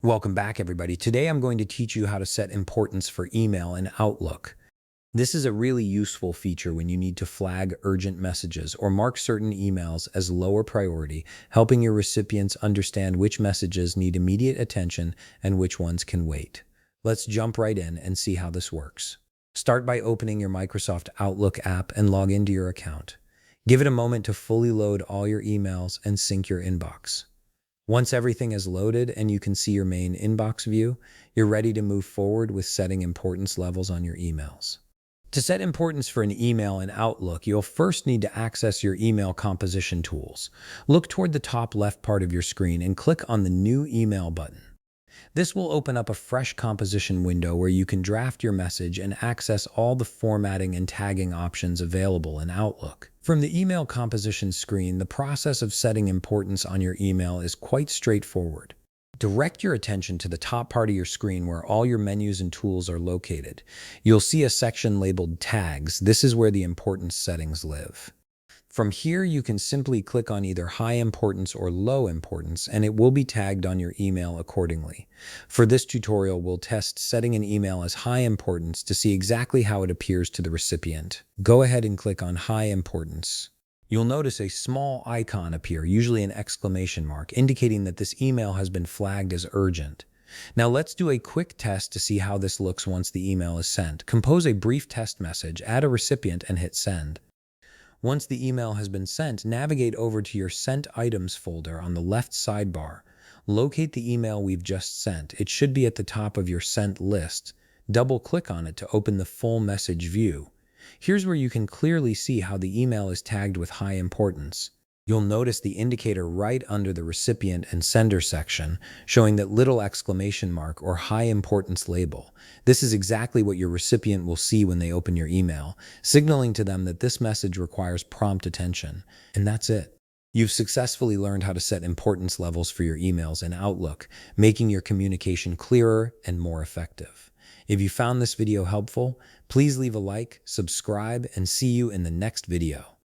Welcome back, everybody. Today I'm going to teach you how to set importance for email in Outlook. This is a really useful feature when you need to flag urgent messages or mark certain emails as lower priority, helping your recipients understand which messages need immediate attention and which ones can wait. Let's jump right in and see how this works. Start by opening your Microsoft Outlook app and log into your account. Give it a moment to fully load all your emails and sync your inbox. Once everything is loaded and you can see your main inbox view, you're ready to move forward with setting importance levels on your emails. To set importance for an email in Outlook, you'll first need to access your email composition tools. Look toward the top left part of your screen and click on the New Email button. This will open up a fresh composition window where you can draft your message and access all the formatting and tagging options available in Outlook. From the email composition screen, the process of setting importance on your email is quite straightforward. Direct your attention to the top part of your screen where all your menus and tools are located. You'll see a section labeled Tags. This is where the importance settings live. From here, you can simply click on either high importance or low importance, and it will be tagged on your email accordingly. For this tutorial, we'll test setting an email as high importance to see exactly how it appears to the recipient. Go ahead and click on high importance. You'll notice a small icon appear, usually an exclamation mark, indicating that this email has been flagged as urgent. Now let's do a quick test to see how this looks once the email is sent. Compose a brief test message, add a recipient, and hit send. Once the email has been sent, navigate over to your Sent Items folder on the left sidebar. Locate the email we've just sent. It should be at the top of your sent list. Double-click on it to open the full message view. Here's where you can clearly see how the email is tagged with high importance. You'll notice the indicator right under the recipient and sender section, showing that little exclamation mark or high importance label. This is exactly what your recipient will see when they open your email, signaling to them that this message requires prompt attention. And that's it. You've successfully learned how to set importance levels for your emails in Outlook, making your communication clearer and more effective. If you found this video helpful, please leave a like, subscribe, and see you in the next video.